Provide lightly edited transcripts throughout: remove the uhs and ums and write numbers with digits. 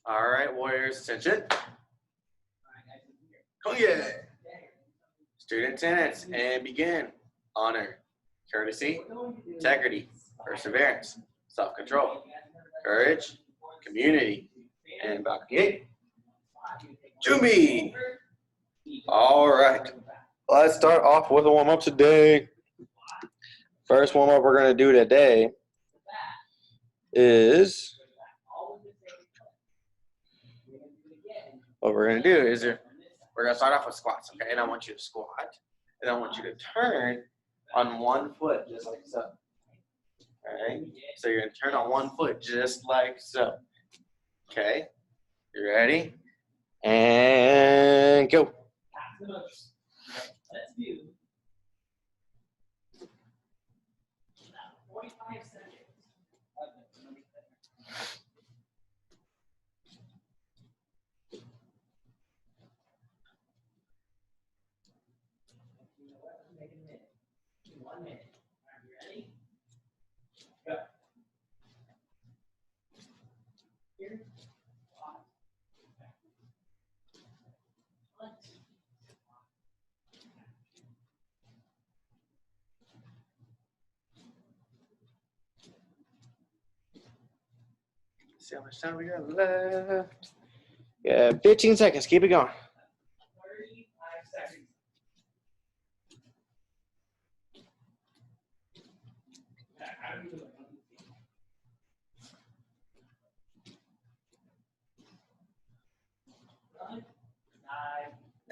All right, Warriors, attention. Oh yeah. Student attendance and begin. Honor, courtesy, integrity, perseverance, self-control, courage, community, and back gate. Jumbi. All right. Let's start off with a warm-up today. First warm-up we're going to do today is what we're going to do is we're going to start off with squats, okay? And I want you to squat, and I want you to turn on one foot just like so. All right? So you're going to turn on one foot just like so. Okay? You ready? And go. Let's do 45 seconds. Make it a minute. 1 minute. Are you ready? Go. Here. See how much time we got left. Yeah, 15 seconds. Keep it going. 35 seconds. How do you do it?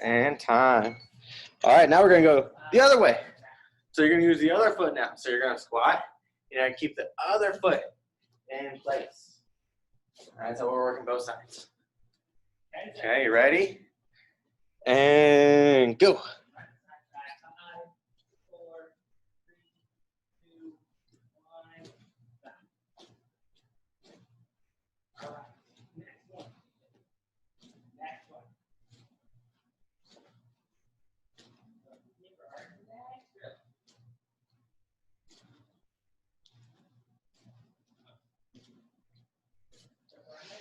And time. All right, now we're going to go the other way. So you're going to use the other foot now. So you're going to squat. You're going to keep the other foot in place. All right, so we're working both sides. Okay, you ready? And go. 5, 4, 3, 2, 1. All right. Next one. Next one.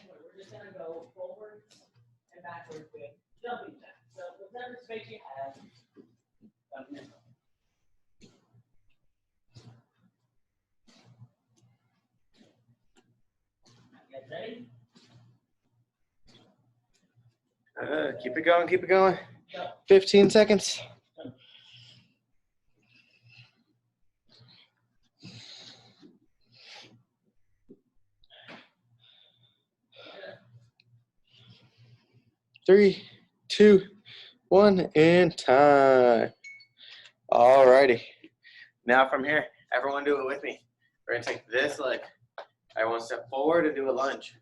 We're just going to go forwards and backwards with jumping jacks. So whatever space you have, Get ready? Keep it going, keep it going. Go. 15 seconds. Three, 2, 1, and time. All righty. Now from here, everyone do it with me. We're going to take this leg. Everyone step forward and do a lunge.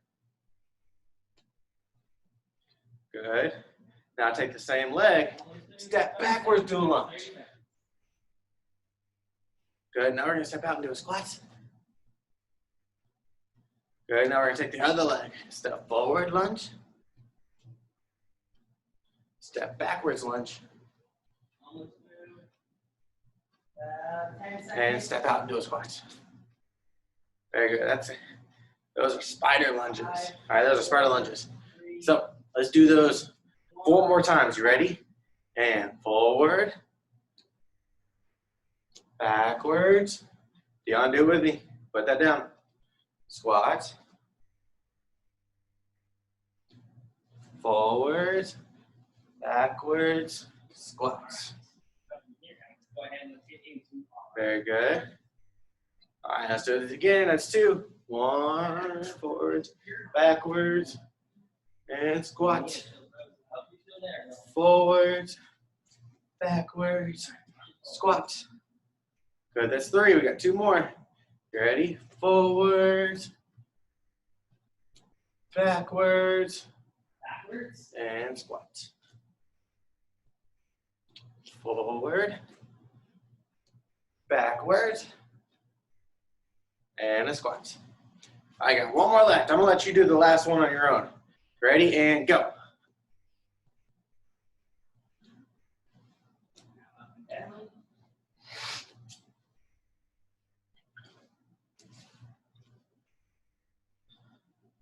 Good. Now take the same leg, step backwards, do a lunge. Good. Now we're going to step out and do a squat. Good. Now we're going to take the other leg, step forward, lunge. Step backwards, lunge. And step out and do a squat. Very good. That's it. Those are spider lunges. All right, those are spider lunges. So let's do those 4 more times. You ready? And forward. Backwards. Dion, do it with me. Put that down. Squat. Forward. Backwards. Squats. Very good. All right, let's do this again. That's 2. 1, forwards, backwards, and squat. Forwards, backwards, squat. Good, that's 3. We got 2 more. You ready? Forwards, backwards, and squat. Forward, backwards, and a squat. I got 1 more left. I'm going to let you do the last one on your own. Ready? And go.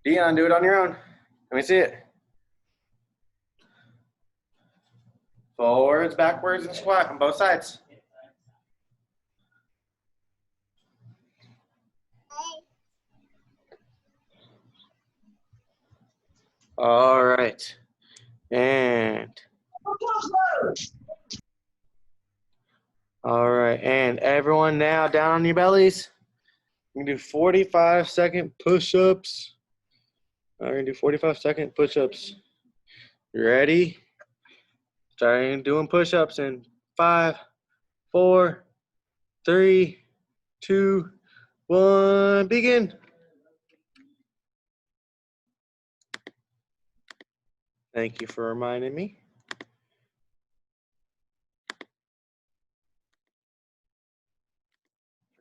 Dion, do it on your own. Let me see it. Forwards, backwards, and squat on both sides. All right. And all right. And everyone now down on your bellies. You can do 45-second push-ups. We're gonna do 45-second push-ups. You ready? Starting doing push-ups in 5, 4, 3, 2, 1, begin. Thank you for reminding me.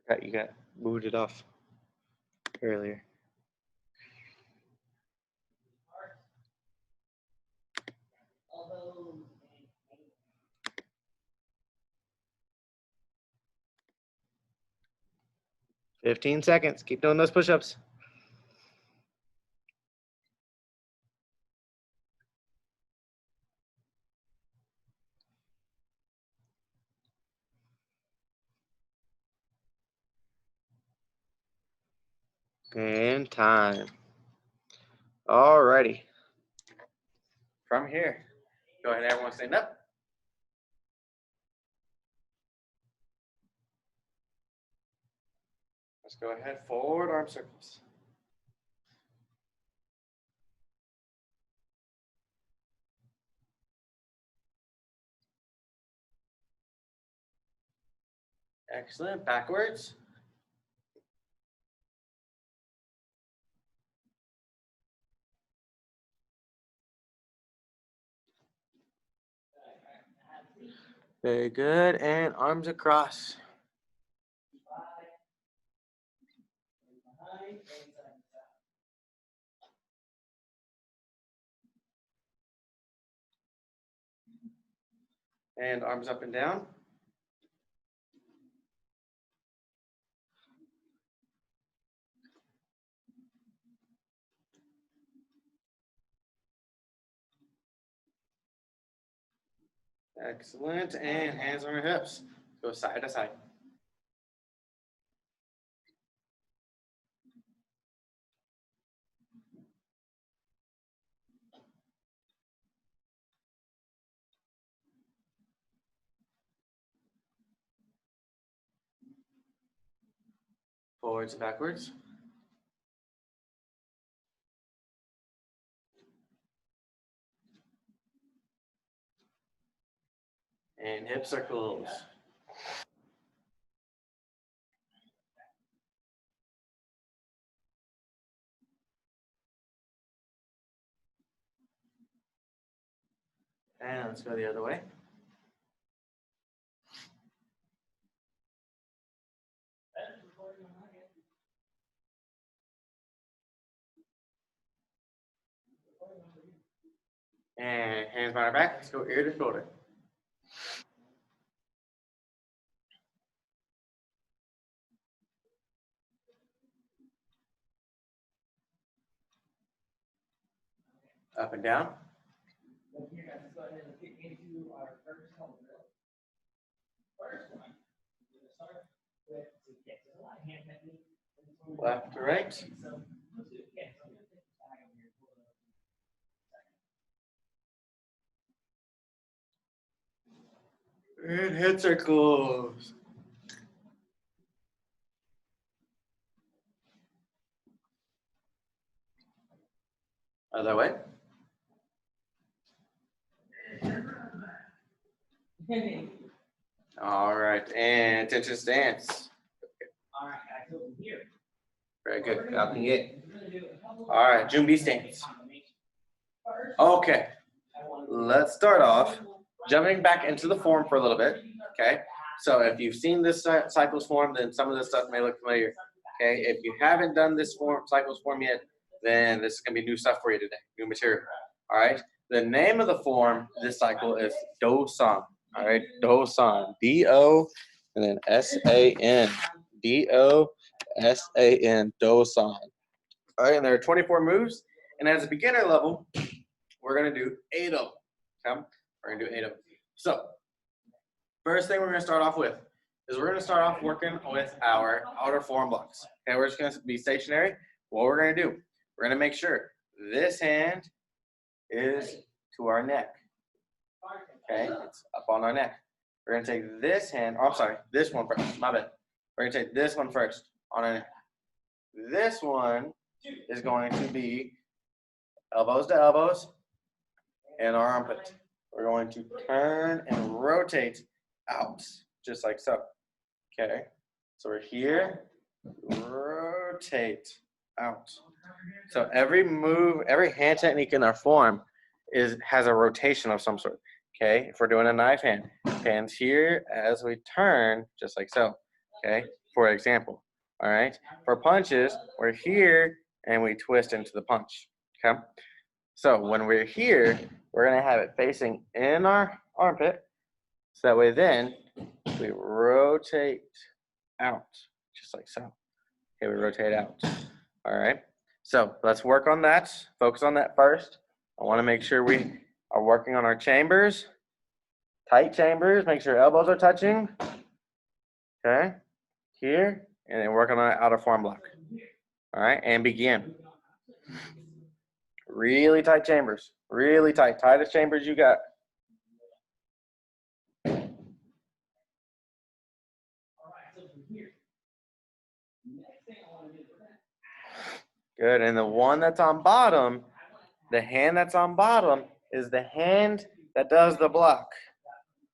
Forgot you got booted off earlier. Although 15 seconds. Keep doing those push-ups. And time. All righty. From here, go ahead, everyone stand up. Let's go ahead, forward arm circles. Excellent, backwards. Very good, and arms across. And arms up and down. Excellent, and hands on your hips. Go side to side. Forwards and backwards. And hip circles. And let's go the other way. And hands behind our back. Let's go ear to shoulder. Up and down. let's go ahead and get into our first home drill. First one, we're gonna start with to get to the line hand technique. Left to right. So let's do it again. So I'm gonna take the bag over here. And head circles. Other way. All right, and attention stance. All right, guys, over here. Very good. Up and get. All right, Jumbi stance. Okay, let's start off jumping back into the form for a little bit. Okay, so if you've seen this cycles form, then some of this stuff may look familiar. Okay, if you haven't done this cycles form yet, then this is gonna be new stuff for you today, new material. All right, the name of the form this cycle is Do-san. All right, Do-san, D-O, and then S-A-N, D-O-S-A-N, Do-san. All right, and there are 24 moves, And as a beginner level, we're gonna do 8 of them. Okay? We're gonna do 8 of them. So, first thing we're gonna start off with is we're gonna start off working with our outer forearm blocks. Okay, we're just gonna be stationary. What we're gonna do, we're gonna make sure this hand is to our neck. Okay, it's up on our neck. We're gonna take this hand, oh, I'm sorry, this one first, my bad. We're gonna take this one first on our neck. This one is going to be elbows to elbows and our armpit. We're going to turn and rotate out, just like so. Okay, so we're here, rotate out. So every move, every hand technique in our form has a rotation of some sort. Okay, if we're doing a knife hand, hands here as we turn, just like so. Okay, for example. All right, for punches, we're here and we twist into the punch. Okay, so when we're here, we're gonna have it facing in our armpit. So that way then we rotate out, just like so. Okay, we rotate out. All right, so let's work on that. Focus on that first. I wanna make sure we are working on our chambers. Tight chambers, make sure elbows are touching. Okay, here, and then work on our outer forearm block. All right, and begin. Really tight chambers, really tight, tightest chambers you got. Good, and the one that's on bottom, the hand that's on bottom is the hand that does the block.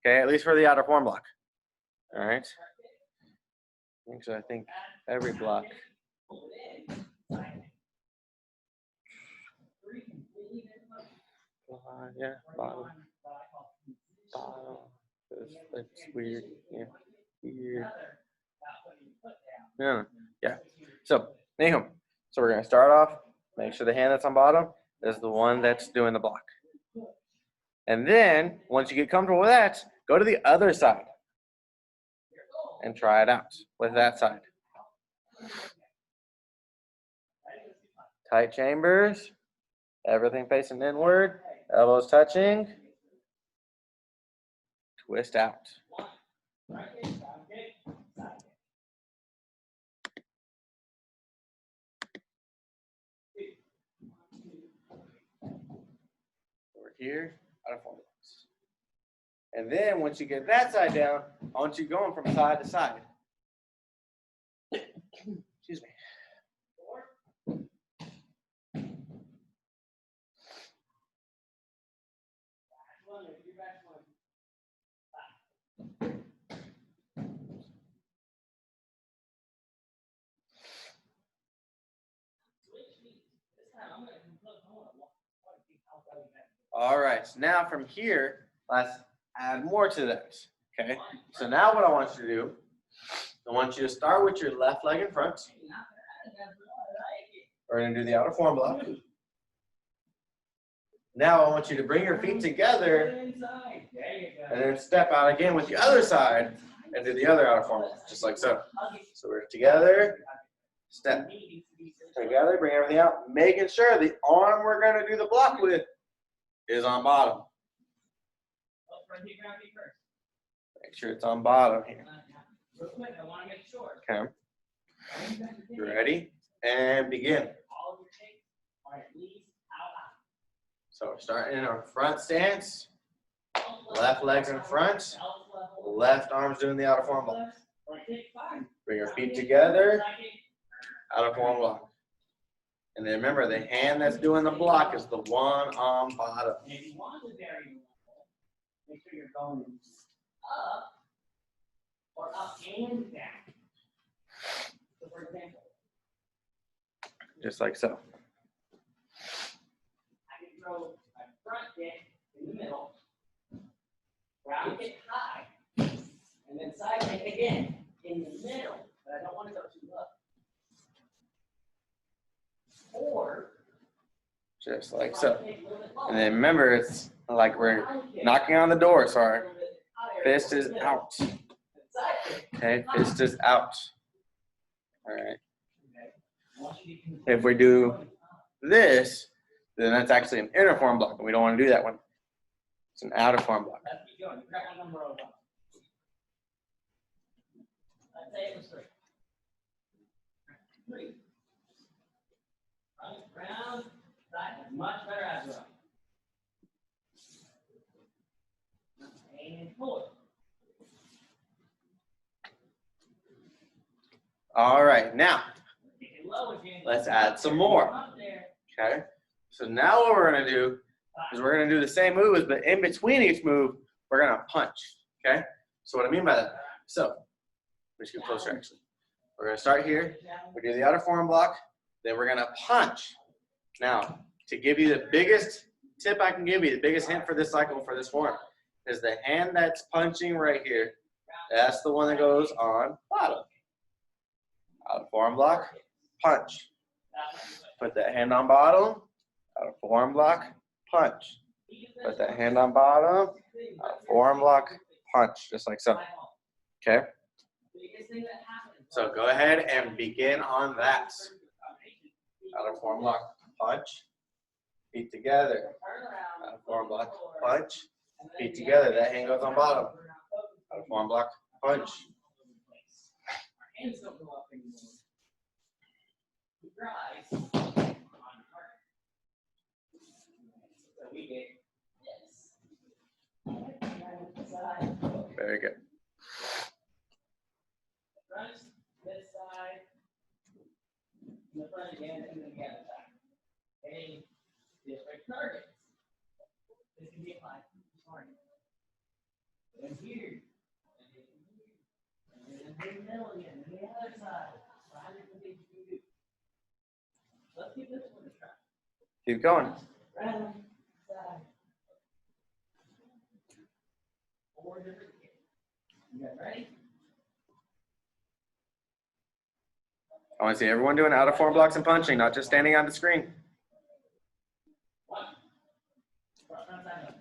Okay, at least for the outer forearm block. All right. I think every block. Yeah, bottom. That's weird. Yeah, weird. Yeah. So, anyhow, so we're gonna start off. Make sure the hand that's on bottom is the one that's doing the block. And then, once you get comfortable with that, go to the other side and try it out with that side. Tight chambers, everything facing inward, elbows touching, twist out. Over here, out of forearm blocks. And then once you get that side down, I want you going from side to side. Excuse me. All right, so now from here, let's add more to this. Okay, so now what I want you to do, I want you to start with your left leg in front. We're going to do the outer forearm block. Now I want you to bring your feet together and then step out again with the other side and do the other outer forearm block, just like so. So we're together, step together, bring everything out, making sure the arm we're going to do the block with is on bottom. Make sure it's on bottom here. Okay. You ready? And begin. So we're starting in our front stance. Left leg's in front. Left arm's doing the outer forearm block. Bring your feet together. Outer forearm block. And then remember, the hand that's doing the block is the one on bottom. If you want to vary the level, make sure you're going up or up and down. So for example, just like so. I can throw my front kick in the middle, ground kick high, and then side kick again in the middle, but I don't want to go too low. Or just like so. And then remember, it's like we're knocking on the door, sorry. Fist is out. Okay, fist is out. All right. If we do this, then that's actually an inner forearm block, and we don't want to do that one. It's an outer forearm block. Let's keep going. You got one number over. Let's say it was 3. 3. Right, round, side, much better as well. And forward. All right, now let's add some more. Okay, so now what we're gonna do is we're gonna do the same moves, but in between each move, we're gonna punch. Okay, so what I mean by that, so let's get closer actually. We're gonna start here. We do the outer forearm block, then we're gonna punch. Now, to give you the biggest tip I can give you, the biggest hint for this cycle for this form, is the hand that's punching right here. That's the one that goes on bottom. Outer forearm block, punch. Put that hand on bottom, outer forearm block, punch. Put that hand on bottom, outer forearm block, punch, just like so. Okay? So go ahead and begin on that. Outer forearm block, punch. Feet together. Outer forearm block, punch. Feet together. That hand goes on bottom. Outer forearm block, punch. Hands don't go up anymore. Keep your eyes on target. So we get this. Side. Very good. Front, this side. And the front again, and then the other side. Okay. Different targets. This can be applied to the target. And here. And then the middle again, and the other side. Let's give this one a try. Keep going. Round, side. 4 different kicks. You guys ready? I want to see everyone doing outer forearm blocks and punching, not just standing on the screen. 1. Front, side, up.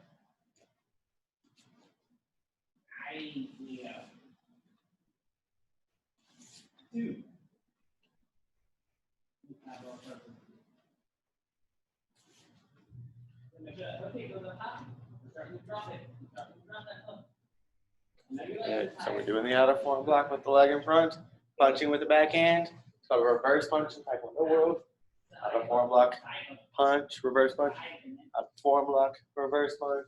Yeah. 2. Okay, go to the top. Start to drop it. Start to drop that hook. Good. So we're doing the outer forearm block with the leg in front, punching with the backhand. It's called a reverse punch in Taekwondo world. Outer forearm block, punch, reverse punch. Outer forearm block, reverse punch.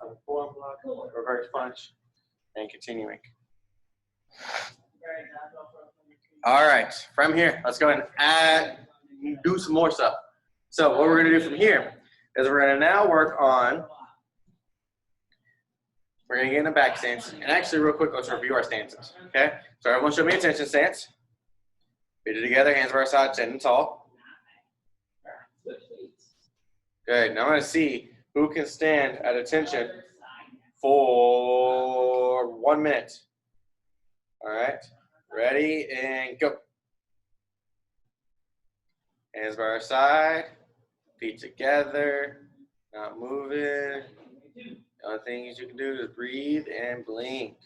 Outer forearm block, reverse punch. And continuing. All right, from here, let's go ahead and do some more stuff. So what we're going to do from here is we're going to now work on, we're going to get in a back stance. And actually, real quick, let's review our stances, okay? So everyone show me attention stance. Feet it together, hands by our side, standing tall. Good, now I'm going to see who can stand at attention for 1 minute. All right, ready and go. Hands by our side, feet together, not moving. The only things you can do is breathe and blink.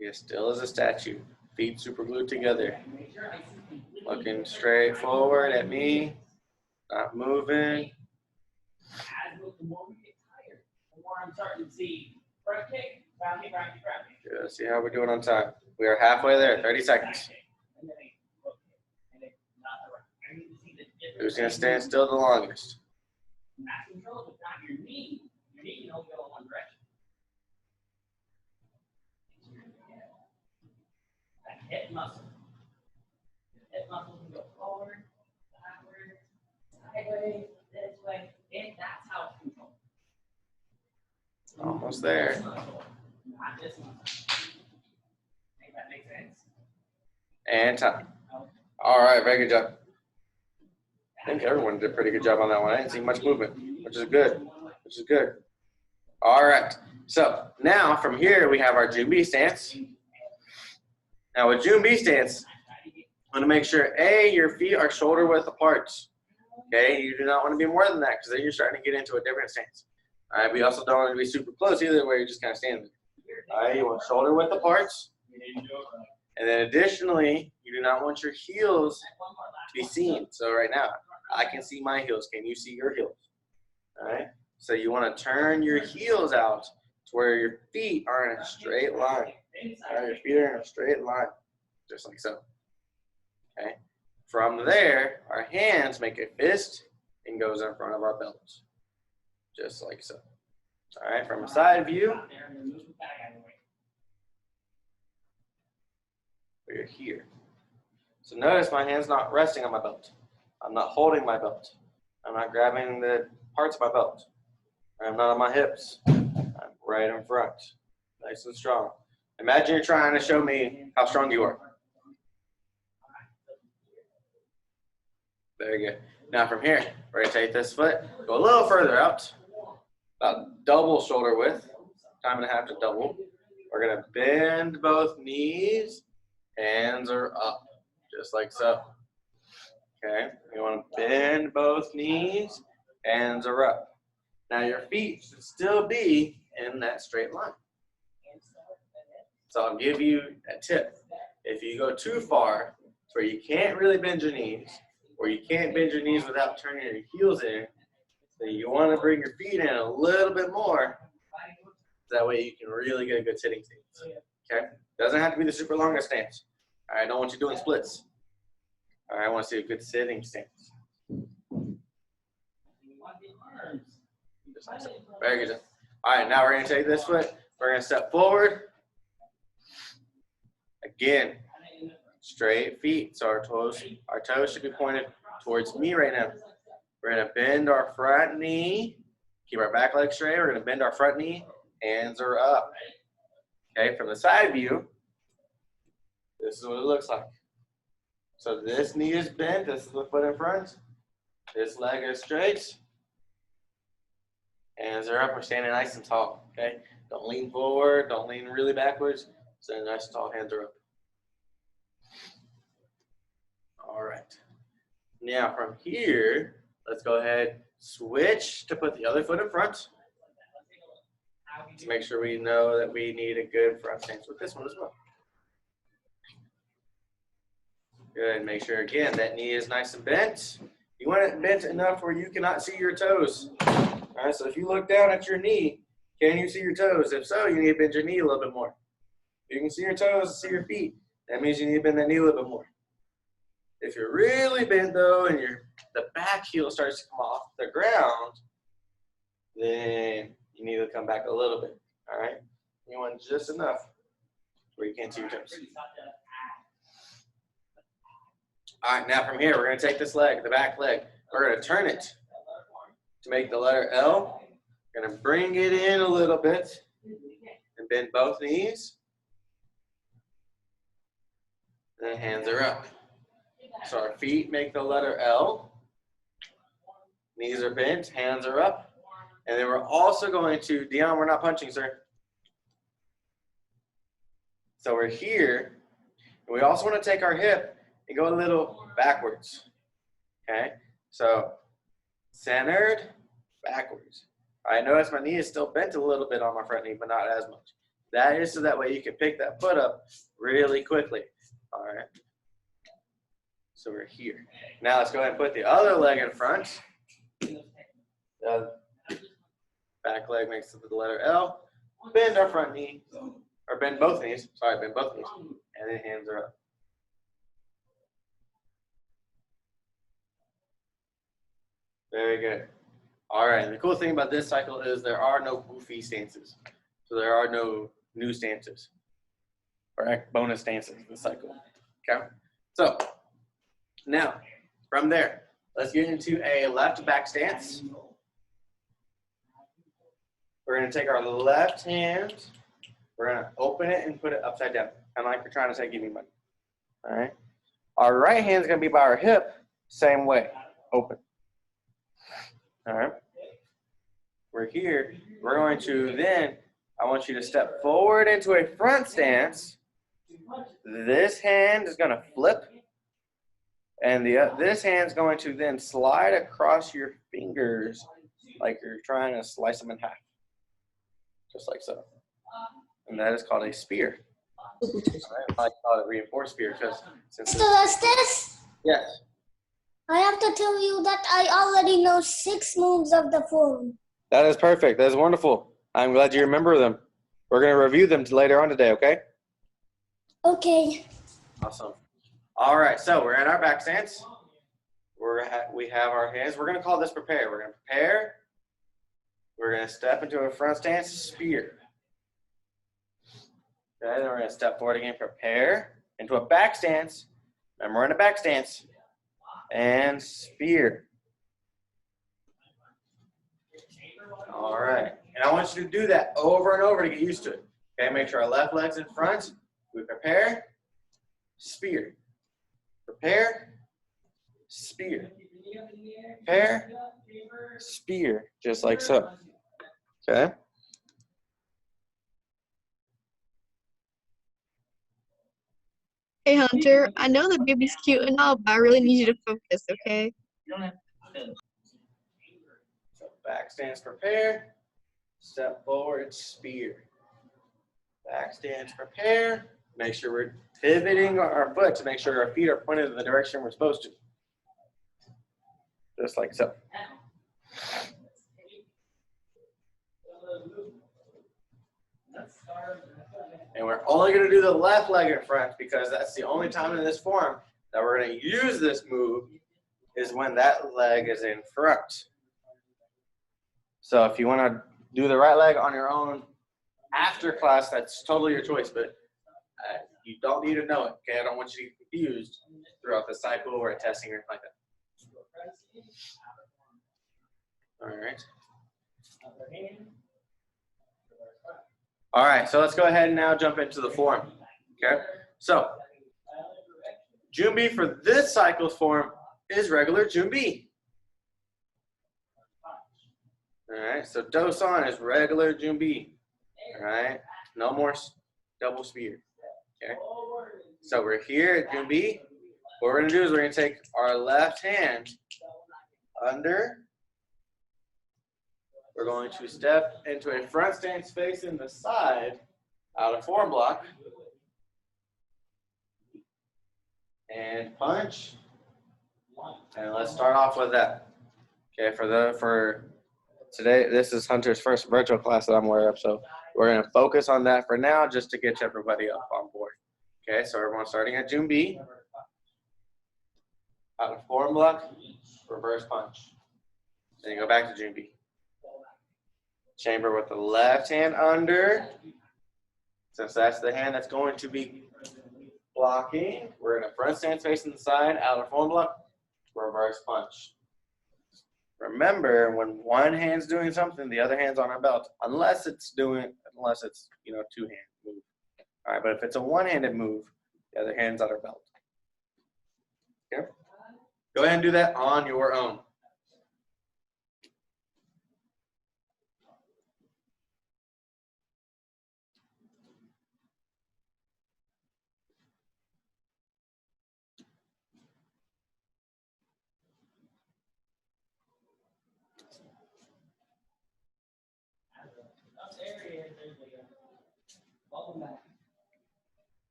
Get still as a statue, feet super glued together. Looking straight forward at me, not moving. The more we get tired, the more I'm starting to see front kick, ground kick, ground kick, ground kick. Good. See how we're doing on time. We are halfway there, 30 seconds. Who's going to stand still the longest? Max control is not your knee. Your knee can only go in one direction. That hip muscle. The hip muscle can go forward, backward, sideways, this way, and that's how it's controlled. Almost there. This muscle, not this muscle. Think that makes sense? And time. All right, very good job. I think everyone did a pretty good job on that one. I didn't see much movement, which is good. Which is good. All right. So now from here we have our June B stance. Now with June B stance, I'm going to make sure your feet are shoulder width apart. Okay, you do not want to be more than that because then you're starting to get into a different stance. All right, we also don't want to be super close either, where you're just kind of standing there. All right, you want shoulder width apart. And then additionally, you do not want your heels to be seen. So right now, I can see my heels. Can you see your heels? All right. So you want to turn your heels out to where your feet are in a straight line. All right, your feet are in a straight line, just like so. Okay. From there, our hands make a fist and goes in front of our belt, just like so. All right. From a side view, we're here. So notice my hand's not resting on my belt. I'm not holding my belt. I'm not grabbing the parts of my belt. I'm not on my hips. I'm right in front, nice and strong. Imagine you're trying to show me how strong you are. Very good. Now from here, we're going to take this foot, go a little further out, about double shoulder width, time and a half to double. We're going to bend both knees, hands are up, just like so. Okay, you want to bend both knees, hands are up. Now your feet should still be in that straight line. So I'll give you a tip. If you go too far, where you can't really bend your knees, or you can't bend your knees without turning your heels in, so you want to bring your feet in a little bit more. That way you can really get a good sitting stance. Okay? Doesn't have to be the super longest stance. All right, I don't want you doing splits. All right, I want to see a good sitting stance. Very good. All right, now we're going to take this foot. We're going to step forward. Again, straight feet. So our toes should be pointed towards me right now. We're going to bend our front knee. Keep our back leg straight. We're going to bend our front knee. Hands are up. Okay, from the side view, this is what it looks like. So this knee is bent. This is the foot in front. This leg is straight. Hands are up. We're standing nice and tall. Okay, don't lean forward. Don't lean really backwards. Standing nice and tall. Hands are up. All right. Now from here, let's go ahead, switch to put the other foot in front. To make sure we know that we need a good front stance with this one as well. Good. Make sure again that knee is nice and bent. You want it bent enough where you cannot see your toes. All right. So if you look down at your knee, can you see your toes? If so, you need to bend your knee a little bit more. If you can see your toes, see your feet, that means you need to bend that knee a little bit more. If you're really bent though, and the back heel starts to come off the ground, then you need to come back a little bit. All right. You want just enough where you can't see your toes. All right, now from here, we're going to take this leg, the back leg. We're going to turn it to make the letter L. We're going to bring it in a little bit and bend both knees. And then hands are up. So our feet make the letter L. Knees are bent, hands are up. And then we're also going to, Dion, we're not punching, sir. So we're here. And we also want to take our hip and go a little backwards. Okay? So centered, backwards. All right, notice my knee is still bent a little bit on my front knee, but not as much. That is so that way you can pick that foot up really quickly. All right? So we're here. Now let's go ahead and put the other leg in front. The back leg makes the letter L. Bend our front knee, or bend both knees. Sorry, bend both knees. And then hands are up. Very good. All right, and the cool thing about this cycle is there are no goofy stances. So there are no new stances or bonus stances in the cycle. Okay? So now, from there, let's get into a left back stance. We're going to take our left hand, we're going to open it and put it upside down, kind of like we're trying to say, give me money. All right? Our right hand is going to be by our hip, same way, open. All right? We're here. We're going to then, I want you to step forward into a front stance. This hand is going to flip. And this hand's going to then slide across your fingers like you're trying to slice them in half. Just like so. And that is called a spear. I like to call it a reinforced spear because since Still does this? yes. I have to tell you that I already know 6 moves of the form. That is perfect. That is wonderful. I'm glad you remember them. We're going to review them later on today, okay? Okay. Awesome. All right, so we're in our back stance. We have our hands. We're going to call this prepare. We're going to prepare. We're going to step into a front stance, spear. Okay, then we're going to step forward again, prepare, into a back stance. Remember, we're in a back stance. And spear. All right. And I want you to do that over and over to get used to it. Okay, make sure our left leg's in front. We prepare, spear. Prepare, spear. Prepare, spear. Just like so. Okay? Hey Hunter, I know the baby's cute and all, but I really need you to focus, okay? So back stance, prepare. Step forward, spear. Back stance, prepare. Make sure we're pivoting our foot to make sure our feet are pointed in the direction we're supposed to. Just like so. And we're only going to do the left leg in front because that's the only time in this form that we're going to use this move is when that leg is in front. So if you want to do the right leg on your own after class, that's totally your choice, but you don't need to know it, okay? I don't want you to get confused throughout the cycle or a testing or anything like that. All right. All right, so let's go ahead and now jump into the form, okay? So, Junbi for this cycle's form is regular Junbi. All right, so Dosan is regular Junbi. All right, no more double spear, okay? So we're here at Junbi. What we're gonna do is we're gonna take our left hand under. We're going to step into a front stance facing the side out of form block. And punch. And let's start off with that. Okay, for today, this is Hunter's first virtual class that I'm aware of, so we're going to focus on that for now just to get everybody up on board. Okay, so everyone's starting at Junbi. Out of form block, reverse punch. Then you go back to Junbi. Chamber with the left hand under. Since that's the hand that's going to be blocking, we're in a front stance facing the side, out of form block, reverse punch. Remember, when one hand's doing something, the other hand's on our belt, unless it's two-hand move. All right, but if it's a one-handed move, the other hand's on our belt. Okay? Go ahead and do that on your own.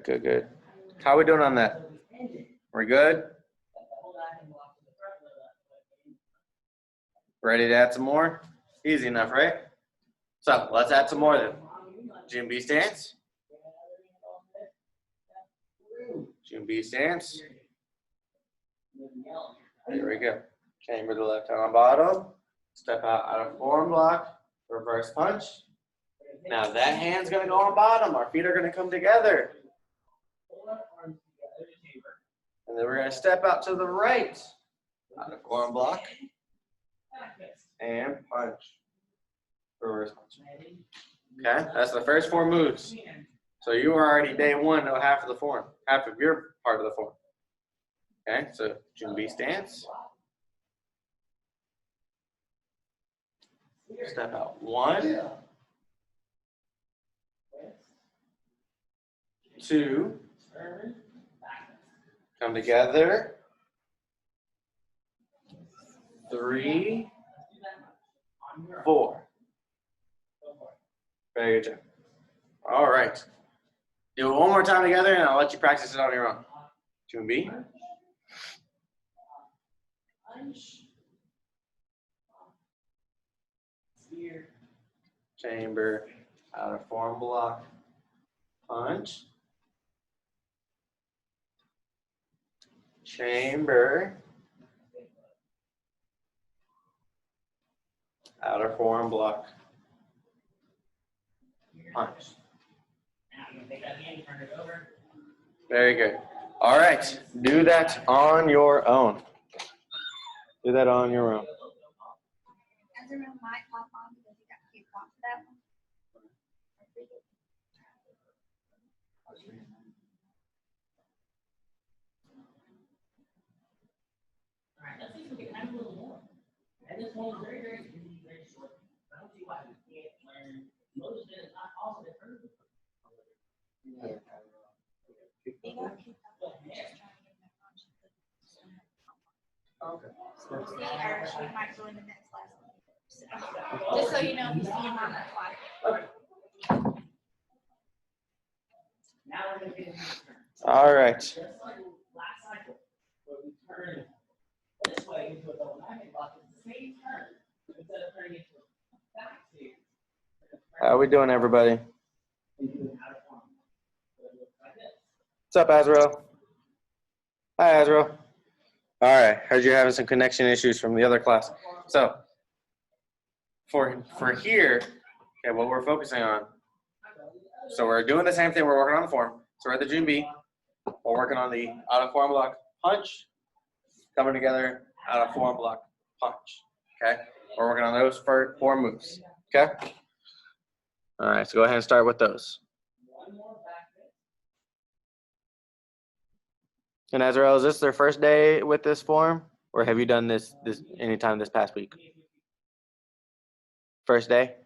Good, good. How are we doing on that? We're good? Ready to add some more? Easy enough, right? So let's add some more then. Junbi stance. Junbi stance. There we go. Chamber the left hand on bottom. Step out of form block. Reverse punch. Now that hand's going to go on bottom. Our feet are going to come together. And then we're going to step out to the right. Out of form block. And punch. Reverse punch. Okay, that's the first 4 moves. So you are already day 1, know half of the form, half of your part of the form. Okay, so Junbi stance. Step out 1, 2, come together, 3, 4. Very good job. All right. Do it one more time together, and I'll let you practice it on your own. June B. Chamber, outer form block, punch. Chamber, outer form block, punch. Very good. All right, do that on your own. Do that on your own. Ezra might pop on because he got kicked off that one. All right, let's see if we can add a little more. And this one is very, very easy, very short. I don't see why we can't learn. Notice that it's not also the curve. He got kicked off. He was trying to get that function. Okay. So we'll see, or she might go in the next lesson. So, just so you know, he's seeing on that slide. Now we're going to get into the turn. All right. Just like last cycle, where we turn this way into a double diamond block, it's the same turn. Instead of turning into a back series. How we doing, everybody? Into an outer form. So it looks like this. What's up, Azrael? Hi, Azrael. All right. Heard you're having some connection issues from the other class. So for here, okay, what we're focusing on. So we're doing the same thing. We're working on the form. So we're at the June B. We're working on the out of form block punch, coming together, out of form block punch. Okay. We're working on those 4 moves. Okay. All right. So go ahead and start with those. And Azrael, is this their first day with this form, or have you done this anytime this past week? First day?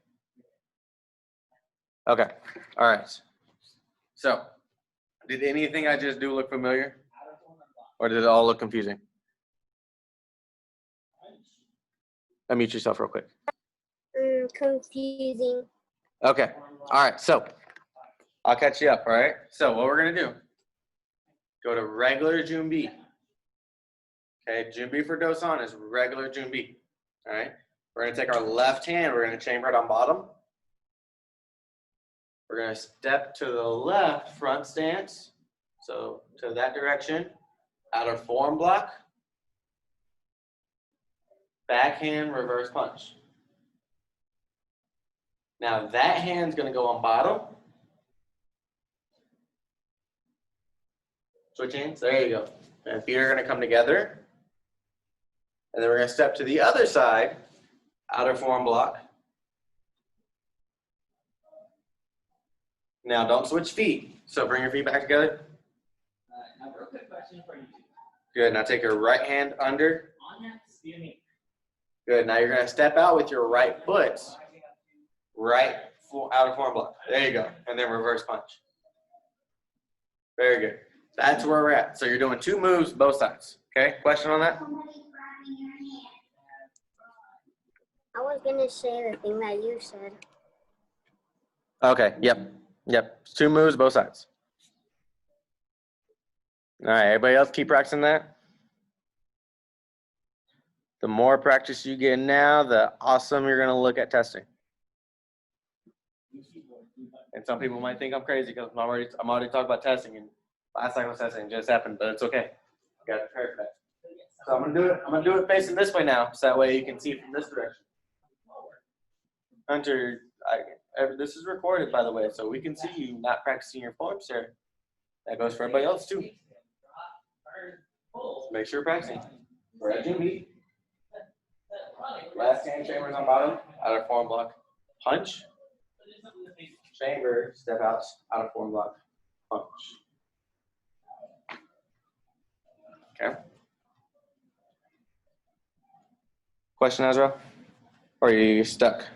Okay. All right. So, did anything I just do look familiar? Or did it all look confusing? Unmute yourself real quick. Confusing. Okay. All right. So, I'll catch you up. All right. So, what we're going to do, go to regular June B. Okay. June B for Dosan is regular June B. All right. We're going to take our left hand. We're going to chamber it on bottom. We're going to step to the left front stance. So to that direction, outer form block, backhand reverse punch. Now that hand's going to go on bottom. Switch hands, there you go. And feet are going to come together. And then we're going to step to the other side, outer form block. Now don't switch feet. So bring your feet back together. Now, real quick question for you two. Good. Now take your right hand under. On that spinning, Good. Now you're going to step out with your right foot. Right outer form block. There you go. And then reverse punch. Very good. That's where we're at. So you're doing 2 moves, both sides. Okay. Question on that? I was gonna say the thing that you said. Okay. Yep. Yep. 2 moves, both sides. All right. Everybody else keep practicing that. The more practice you get now, the awesome you're going to look at testing. And some people might think I'm crazy because I'm already talking about testing, and last cycle testing just happened, but it's okay. I got prepared for that. So I'm gonna do it facing this way now, so that way you can see from this direction. Hunter, this is recorded, by the way, so we can see you not practicing your forms here. That goes for everybody else too. Make sure you're practicing. We're at June B. Last hand chambers on bottom, outer form block, punch. Chamber, step out, outer form block, punch. Okay. Question, Ezra? Or are you stuck?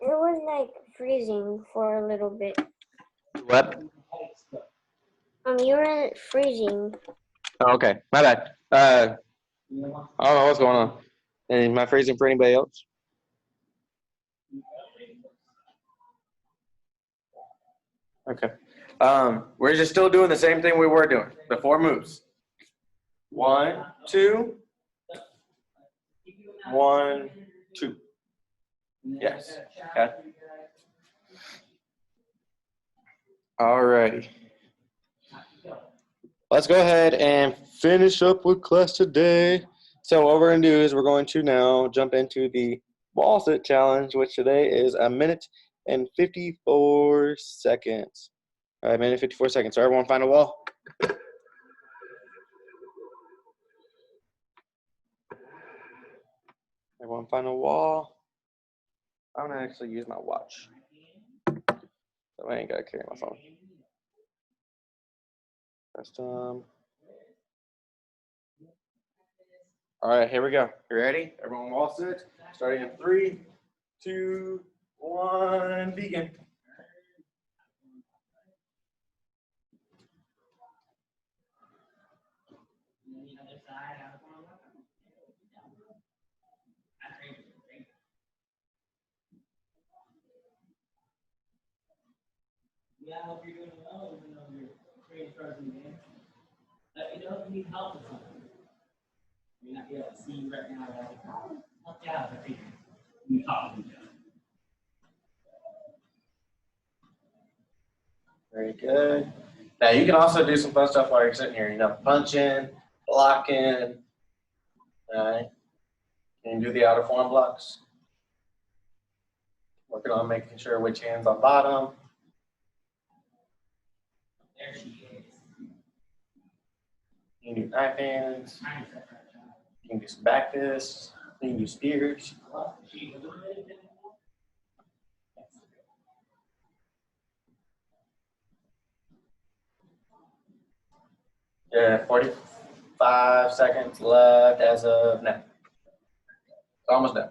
It was like freezing for a little bit. What? You were freezing. Oh, okay, my bad. I don't know what's going on. And am I freezing for anybody else? Okay. We're just still doing the same thing we were doing. The 4 moves. 1, 2, 1, 2. Yes. Okay. Alrighty. Let's go ahead and finish up with class today. So what we're going to do is we're going to now jump into the wall sit challenge, which today is 1 minute and 54 seconds. All right, 1 minute 54 seconds. So everyone find a wall. Everyone find a wall. I'm going to actually use my watch. So I ain't got to carry my phone. Custom. All right, here we go. You ready? Everyone wall sit. Starting in 3, 2, 1, begin. Yeah, I hope you're doing well, even though you're creating starts in the game. Let me know if you need help with something. You may not be able to see you right now, but I'll help you out if I think you talk to each other. Very good. Now you can also do some fun stuff while you're sitting here. You know, punching, blocking. All right. You can do the outer form blocks. Working on making sure which hand's on bottom. There she is. You can do knife hands. Trying to set her up. You can do some back fists. You can do spears. Well, she illuminated it. Yeah, 45 seconds left as of now. It's almost done.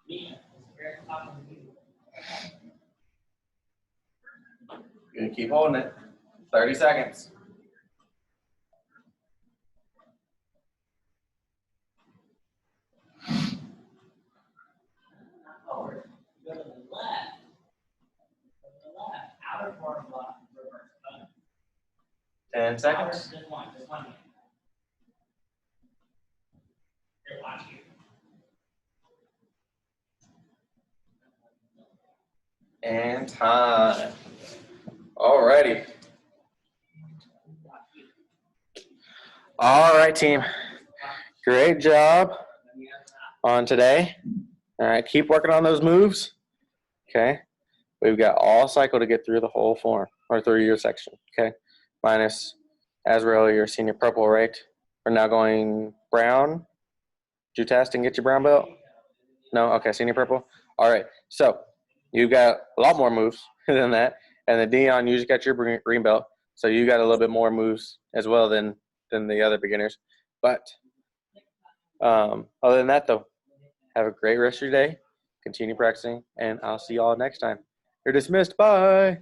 Me, it's very talking to you. You can keep holding it. 30 seconds. Not forward. Go to the left. Go to the left. Outer form block. Reverse. 10 seconds. Just one hand. Here, watch you. And time. Alrighty. All right, team. Great job on today. All right, keep working on those moves. Okay. We've got all cycle to get through the whole form or through your section. Okay. Minus Azrael, your senior purple, right? We're now going brown. Did you test and get your brown belt? No? Okay, senior purple. All right. So you've got a lot more moves than that. And the Dion, you just got your green belt. So you got a little bit more moves as well than the other beginners. But other than that, though, have a great rest of your day. Continue practicing, and I'll see you all next time. You're dismissed. Bye.